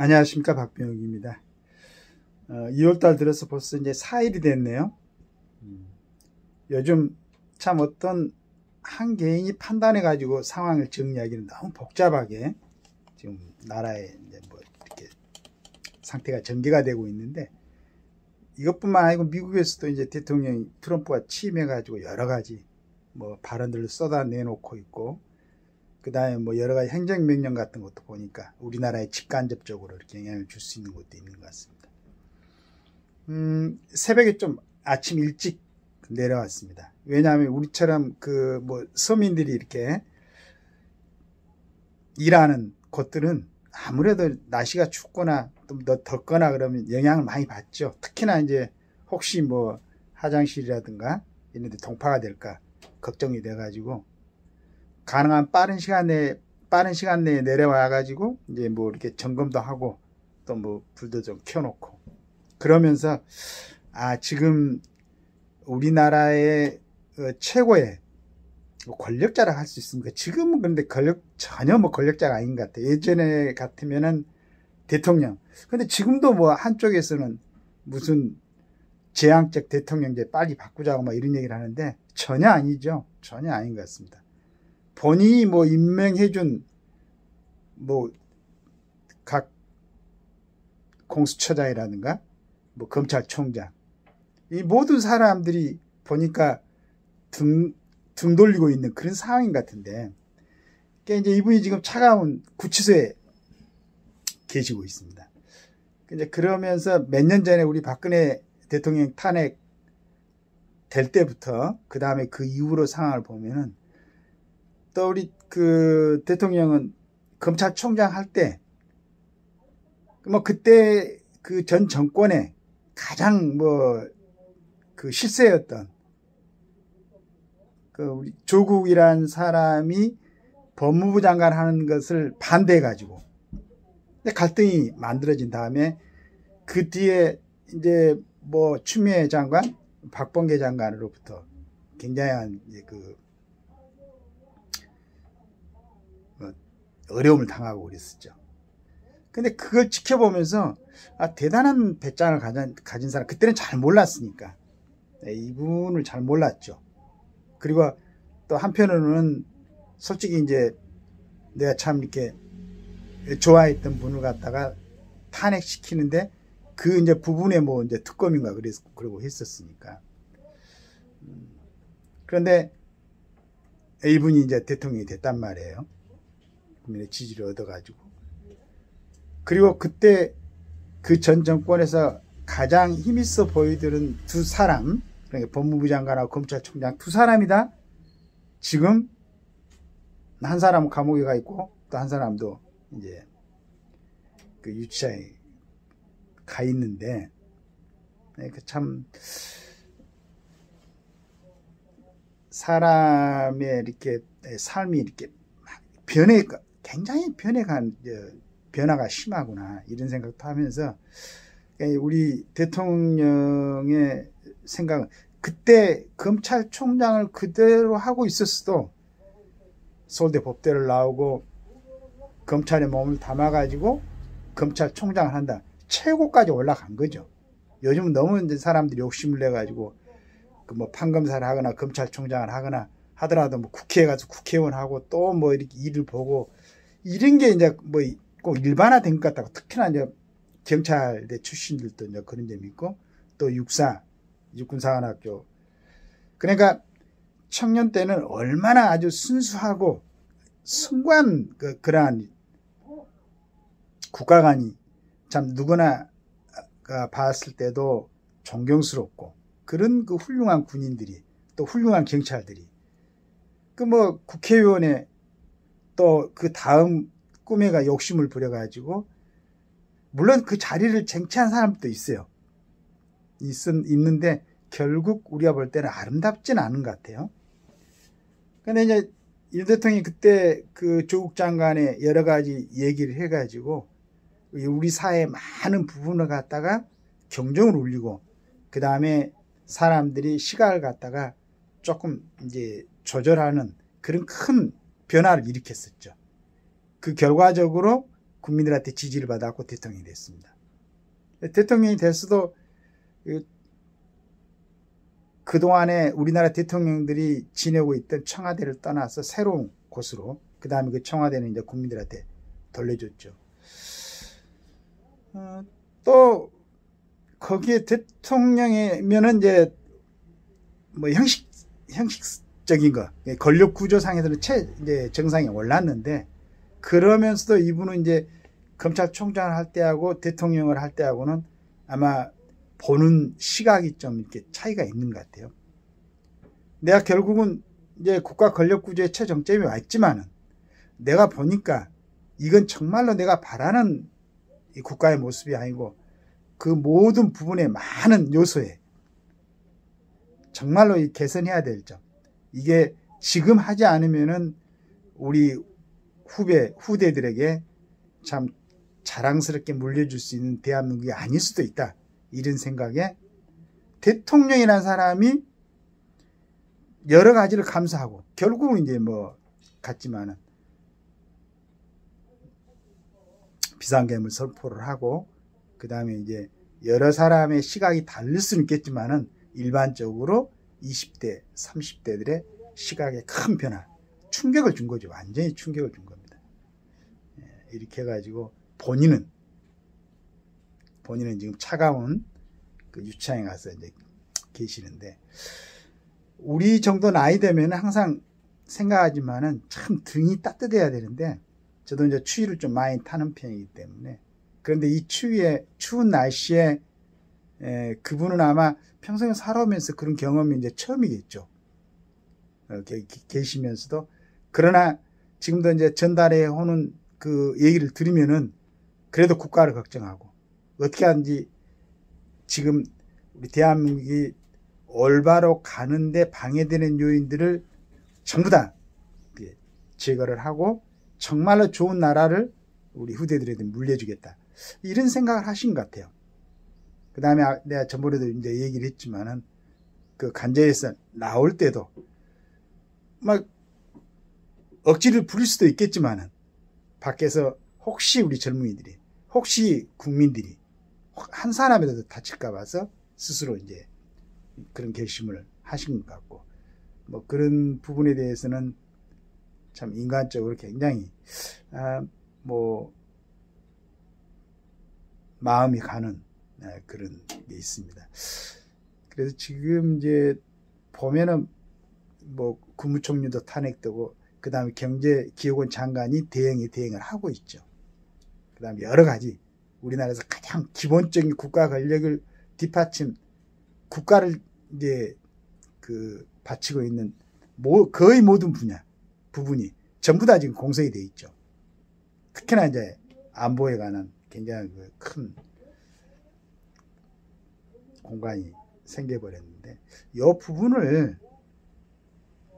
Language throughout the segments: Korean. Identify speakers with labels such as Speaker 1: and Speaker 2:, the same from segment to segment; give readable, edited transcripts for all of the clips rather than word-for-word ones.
Speaker 1: 안녕하십니까, 박병욱입니다. 2월달 들어서 벌써 이제 4일이 됐네요. 요즘 참 어떤 한 개인이 판단해가지고 상황을 정리하기는 너무 복잡하게 지금 나라에 이제 뭐 이렇게 상태가 전개가 되고 있는데, 이것뿐만 아니고 미국에서도 이제 대통령이 트럼프가 취임해가지고 여러 가지 뭐 발언들을 쏟아내놓고 있고, 그 다음에 뭐 여러 가지 행정명령 같은 것도 보니까 우리나라에 직간접적으로 이렇게 영향을 줄 수 있는 것도 있는 것 같습니다. 새벽에 좀 아침 일찍 내려왔습니다. 왜냐하면 우리처럼 그 뭐 서민들이 이렇게 일하는 곳들은 아무래도 날씨가 춥거나 좀 더 덥거나 그러면 영향을 많이 받죠. 특히나 이제 혹시 뭐 화장실이라든가 이런 데 동파가 될까 걱정이 돼가지고, 가능한 빠른 시간 내에 내려와 가지고 이제 뭐 이렇게 점검도 하고 또 뭐 불도 좀 켜놓고 그러면서, 지금 우리나라의 최고의 권력자라 할 수 있습니까? 지금은 근데 전혀 뭐 권력자가 아닌 것 같아요. 예전에 같으면은 대통령. 근데 지금도 뭐 한쪽에서는 무슨 재앙적 대통령제 빨리 바꾸자고 막 이런 얘기를 하는데 전혀 아니죠. 전혀 아닌 것 같습니다. 본인이 뭐 임명해준 뭐 각 공수처장이라든가 뭐 검찰총장, 이 모든 사람들이 보니까 등 돌리고 있는 그런 상황인 것 같은데, 그러니까 이제 이분이 지금 차가운 구치소에 계시고 있습니다. 이제 그러면서 몇 년 전에 우리 박근혜 대통령 탄핵 될 때부터 그 다음에 그 이후로 상황을 보면은, 또 우리 그 대통령은 검찰총장 할 때 뭐 그때 그 전 정권의 가장 뭐 그 실세였던 그 우리 조국이란 사람이 법무부 장관 하는 것을 반대해 가지고 갈등이 만들어진 다음에, 그 뒤에 이제 뭐 추미애 장관, 박범계 장관으로부터 굉장한 이제 그 어려움을 당하고 그랬었죠. 근데 그걸 지켜보면서 대단한 배짱을 가진 사람, 그때는 잘 몰랐으니까 이분을 잘 몰랐죠. 그리고 또 한편으로는 솔직히 이제 내가 참 이렇게 좋아했던 분을 갖다가 탄핵시키는데 그 이제 부분에 뭐 이제 특검인가 그러고 했었으니까. 그런데 이분이 이제 대통령이 됐단 말이에요. 국민의 지지를 얻어가지고. 그리고 그때 그 전 정권에서 가장 힘있어 보이던 두 사람, 그러니까 법무부 장관하고 검찰총장 두 사람이다 지금 한 사람은 감옥에 가 있고 또 한 사람도 이제 그 유치장에 가 있는데, 참 사람의 이렇게 삶이 이렇게 굉장히 변화가 심하구나 이런 생각도 하면서, 우리 대통령의 생각은 그때 검찰총장을 그대로 하고 있었어도 서울대 법대를 나오고 검찰의 몸을 담아가지고 검찰총장을 한다, 최고까지 올라간 거죠. 요즘은 너무 이제 사람들이 욕심을 내가지고 그 뭐 판검사를 하거나 검찰총장을 하거나 하더라도 뭐 국회에 가서 국회의원하고 또 뭐 이렇게 일을 보고 이런 게 이제 뭐 꼭 일반화된 것 같다고. 특히나 이제 경찰대 출신들도 이제 그런 점이 있고, 또 육군사관학교. 그러니까 청년 때는 얼마나 아주 순수하고 숭고한 그러한 국가관이 참 누구나 봤을 때도 존경스럽고 그런 그 훌륭한 군인들이, 또 훌륭한 경찰들이 그 뭐 국회의원에 또 그 다음 꿈에가 욕심을 부려가지고, 물론 그 자리를 쟁취한 사람도 있어요. 있는데 결국 우리가 볼 때는 아름답지는 않은 것 같아요. 근데 이제 이 대통령이 그때 그 조국 장관의 여러 가지 얘기를 해가지고 우리 사회의 많은 부분을 갖다가 경종을 울리고, 그 다음에 사람들이 시각을 갖다가 조금 이제 조절하는 그런 큰 변화를 일으켰었죠. 그 결과적으로 국민들한테 지지를 받았고 대통령이 됐습니다. 대통령이 됐어도 그동안에 우리나라 대통령들이 지내고 있던 청와대를 떠나서 새로운 곳으로, 그 다음에 그 청와대는 이제 국민들한테 돌려줬죠. 또 거기에 대통령이면은 이제 뭐 형식적인 거, 권력 구조상에서는 이제 정상에 올랐는데, 그러면서도 이분은 이제 검찰총장을 할 때하고 대통령을 할 때하고는 아마 보는 시각이 좀 이렇게 차이가 있는 것 같아요. 내가 결국은 이제 국가 권력 구조의 최정점에 와 있지만은, 내가 보니까 이건 정말로 내가 바라는 이 국가의 모습이 아니고, 그 모든 부분의 많은 요소에 정말로 개선해야 될 점, 이게 지금 하지 않으면은 우리 후대들에게 참 자랑스럽게 물려줄 수 있는 대한민국이 아닐 수도 있다, 이런 생각에 대통령이라는 사람이 여러 가지를 감수하고, 결국은 이제 뭐 같지만은 비상계엄을 선포를 하고, 그 다음에 이제 여러 사람의 시각이 다를 수는 있겠지만은 일반적으로 20대, 30대들의 시각에 큰 변화, 충격을 준 거죠. 완전히 충격을 준 겁니다. 이렇게 해가지고 본인은 지금 차가운 그 유치장에 가서 이제 계시는데, 우리 정도 나이 되면 항상 생각하지만은 참 등이 따뜻해야 되는데, 저도 이제 추위를 좀 많이 타는 편이기 때문에, 그런데 이 추운 날씨에 그분은 아마 평생에 살아오면서 그런 경험이 이제 처음이겠죠. 계시면서도. 그러나 지금도 이제 전달해 오는 그 얘기를 들으면은 그래도 국가를 걱정하고, 어떻게 하는지 지금 우리 대한민국이 올바로 가는데 방해되는 요인들을 전부 다 제거를 하고 정말로 좋은 나라를 우리 후대들에게 물려주겠다, 이런 생각을 하신 것 같아요. 그 다음에 내가 전번에도 이제 얘기를 했지만은, 그 간접에서 나올 때도 막 억지를 부릴 수도 있겠지만은, 밖에서 혹시 우리 젊은이들이, 혹시 국민들이 한 사람이라도 다칠까 봐서 스스로 이제 그런 결심을 하신 것 같고, 뭐 그런 부분에 대해서는 참 인간적으로 굉장히 뭐 마음이 가는 그런 게 있습니다. 그래서 지금 이제 보면은 뭐 국무총리도 탄핵되고, 그 다음에 경제기획원 장관이 대행을 하고 있죠. 그 다음에 여러 가지 우리나라에서 가장 기본적인 국가 권력을 뒷받침, 국가를 이제 그 바치고 있는 거의 모든 부분이 전부 다 지금 공석이 돼 있죠. 특히나 이제 안보에 관한 굉장히 큰 공간이 생겨버렸는데, 이 부분을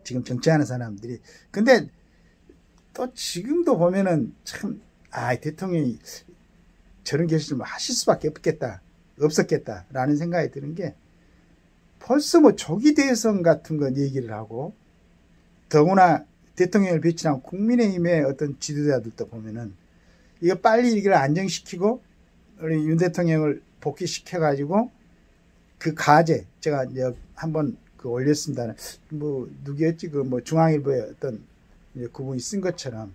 Speaker 1: 지금 정치하는 사람들이, 근데 또 지금도 보면은 참, 대통령이 저런 결심을 하실 수밖에 없었겠다라는 생각이 드는 게, 벌써 뭐 조기 대선 같은 건 얘기를 하고, 더구나 대통령을 배출한 국민의힘의 어떤 지도자들도 보면은 이거 빨리 이걸 안정시키고 우리 윤 대통령을 복귀시켜가지고 그 가제, 제가 이제 한번 그 올렸습니다. 뭐 누구였지, 그 뭐 중앙일보에 어떤 그분이 쓴 것처럼,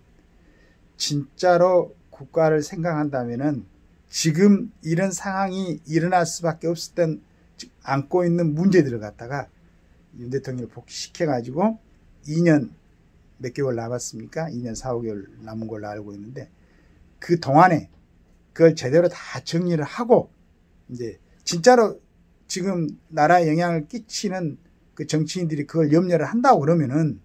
Speaker 1: 진짜로 국가를 생각한다면은 지금 이런 상황이 일어날 수밖에 없었던, 안고 있는 문제들을 갖다가 윤 대통령을 복귀시켜가지고 2년 몇 개월 남았습니까? 2년 4, 5개월 남은 걸로 알고 있는데, 그 동안에 그걸 제대로 다 정리를 하고, 이제 진짜로 지금 나라에 영향을 끼치는 그 정치인들이 그걸 염려를 한다고 그러면은,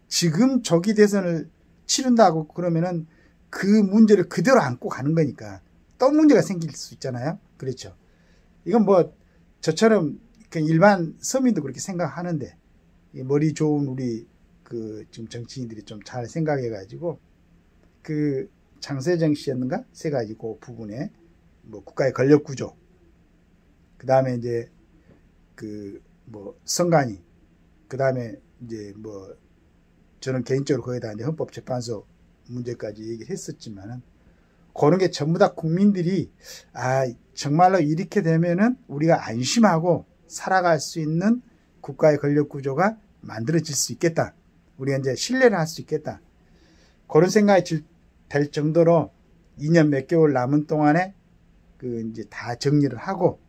Speaker 1: 지금 조기 대선을 치른다고 그러면은 그 문제를 그대로 안고 가는 거니까 또 문제가 생길 수 있잖아요. 그렇죠. 이건 뭐 저처럼 그냥 일반 서민도 그렇게 생각하는데, 머리 좋은 우리 그 지금 정치인들이 좀 잘 생각해 가지고, 그 장세정 씨였는가, 세 가지 그 부분에 뭐 국가의 권력 구조, 그 다음에 이제 그 뭐 선관위, 그 다음에 이제 뭐 저는 개인적으로 거기다 이제 헌법재판소 문제까지 얘기를 했었지만은, 그런 게 전부 다 국민들이 정말로 이렇게 되면은 우리가 안심하고 살아갈 수 있는 국가의 권력 구조가 만들어질 수 있겠다. 우리가 이제 신뢰를 할 수 있겠다. 그런 생각이 될 정도로 2년 몇 개월 남은 동안에 이제 다 정리를 하고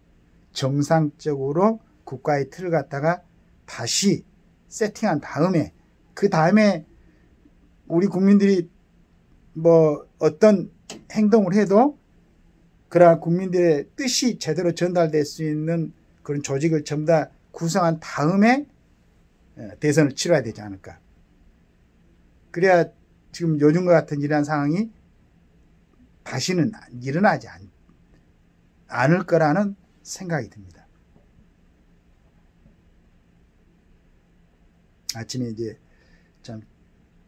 Speaker 1: 정상적으로 국가의 틀을 갖다가 다시 세팅한 다음에 그 다음에 우리 국민들이 뭐 어떤 행동을 해도 그러한 국민들의 뜻이 제대로 전달될 수 있는 그런 조직을 전부 다 구성한 다음에 대선을 치러야 되지 않을까. 그래야 지금 요즘과 같은 이러한 상황이 다시는 일어나지 않을 거라는 생각이 듭니다. 아침에 이제 참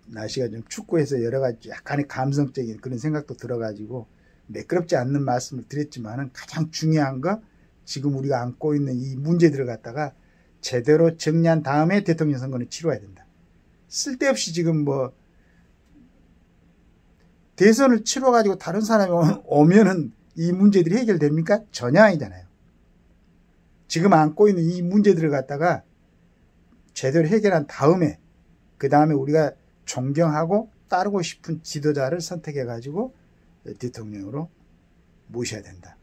Speaker 1: 날씨가 좀 춥고 해서 여러 가지 약간의 감성적인 그런 생각도 들어가지고 매끄럽지 않는 말씀을 드렸지만은 가장 중요한 거 지금 우리가 안고 있는 이 문제들을 갖다가 제대로 정리한 다음에 대통령 선거는 치러야 된다. 쓸데없이 지금 뭐 대선을 치러가지고 다른 사람이 오면은 이 문제들이 해결됩니까? 전혀 아니잖아요. 지금 안고 있는 이 문제들을 갖다가 제대로 해결한 다음에 그 다음에 우리가 존경하고 따르고 싶은 지도자를 선택해가지고 대통령으로 모셔야 된다.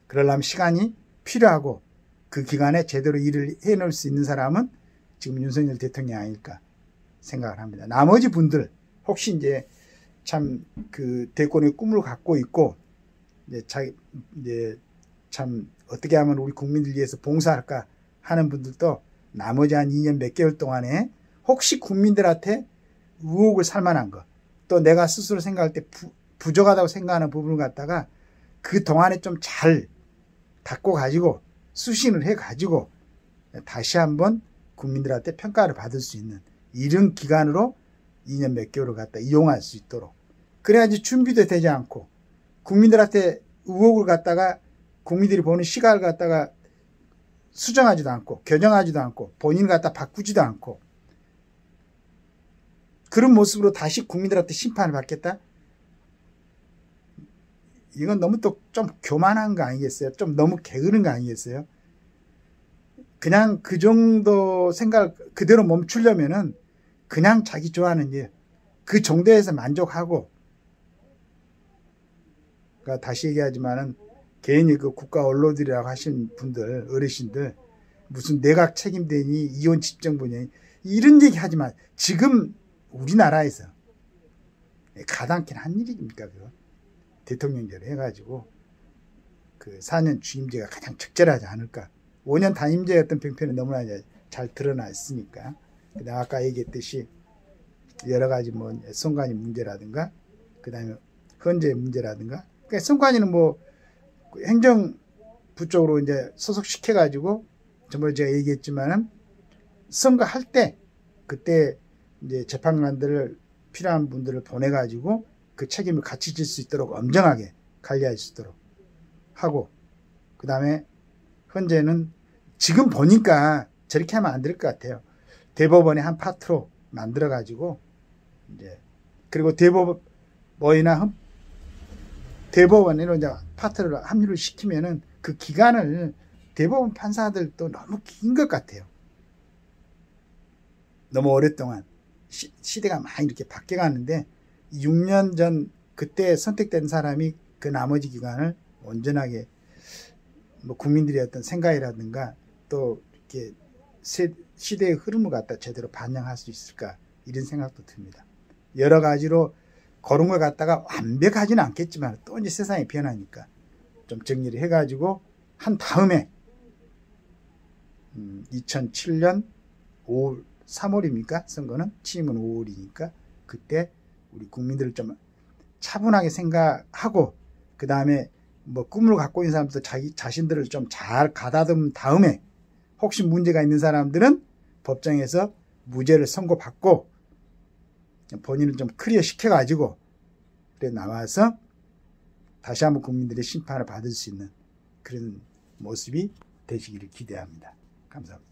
Speaker 1: 그러려면 시간이 필요하고 그 기간에 제대로 일을 해놓을 수 있는 사람은 지금 윤석열 대통령이 아닐까 생각을 합니다. 나머지 분들 혹시 이제 참 그 대권의 꿈을 갖고 있고 이제 참 어떻게 하면 우리 국민들 위해서 봉사할까 하는 분들도 나머지 한 2년 몇 개월 동안에 혹시 국민들한테 의혹을 살 만한 거, 또 내가 스스로 생각할 때 부족하다고 생각하는 부분을 갖다가 그 동안에 좀 잘 닦고 가지고 수신을 해 가지고 다시 한번 국민들한테 평가를 받을 수 있는 이런 기간으로 2년 몇 개월을 갖다 이용할 수 있도록, 그래야지 준비도 되지 않고 국민들한테 의혹을 갖다가 국민들이 보는 시각을 갖다가 수정하지도 않고 교정하지도 않고 본인을 갖다 바꾸지도 않고 그런 모습으로 다시 국민들한테 심판을 받겠다? 이건 너무 또 좀 교만한 거 아니겠어요? 좀 너무 게으른 거 아니겠어요? 그냥 그 정도 생각 그대로 멈추려면은 그냥 자기 좋아하는 일, 그 정도에서 만족하고, 그러니까 다시 얘기하지만은 개인이 그 국가 언론들이라고 하신 분들, 어르신들, 무슨 내각 책임되니, 이혼 집정부니, 이런 얘기 하지만 지금 우리나라에서 가당키는 한 일입니까, 그거? 대통령제로 해가지고 그 4년 주임제가 가장 적절하지 않을까. 5년 단임제의 어떤 병폐는 너무나 잘 드러나 있으니까. 내가 아까 얘기했듯이 여러 가지 뭐 선관위 문제라든가, 그 다음에 헌재 문제라든가, 그러니까 선관위는 뭐 행정부 쪽으로 이제 소속시켜가지고, 전번에 제가 얘기했지만은 선거할 때, 그때 이제 재판관들을 필요한 분들을 보내가지고 그 책임을 같이 질 수 있도록 엄정하게 관리할 수 있도록 하고, 그 다음에 헌재는 지금 보니까 저렇게 하면 안 될 것 같아요. 대법원의 한 파트로 만들어가지고, 이제, 그리고 대법원으로 이제 파트를 합류를 시키면은 그 기간을 대법원 판사들도 너무 긴 것 같아요. 너무 오랫동안. 시대가 많이 이렇게 바뀌어가는데, 6년 전 그때 선택된 사람이 그 나머지 기간을 온전하게 뭐 국민들의 어떤 생각이라든가 또 이렇게 시대의 흐름을 갖다 제대로 반영할 수 있을까, 이런 생각도 듭니다. 여러 가지로 그런 걸 갖다가 완벽하지는 않겠지만 또 이제 세상이 변하니까 좀 정리를 해가지고 한 다음에 2007년 5월 3월입니까? 선거는 취임은 5월이니까 그때 우리 국민들을 좀 차분하게 생각하고, 그 다음에 뭐 꿈을 갖고 있는 사람들도 자기 자신들을 좀 잘 가다듬은 다음에 혹시 문제가 있는 사람들은 법정에서 무죄를 선고받고 본인을 좀 클리어 시켜가지고 그래 나와서 다시 한번 국민들의 심판을 받을 수 있는 그런 모습이 되시기를 기대합니다. 감사합니다.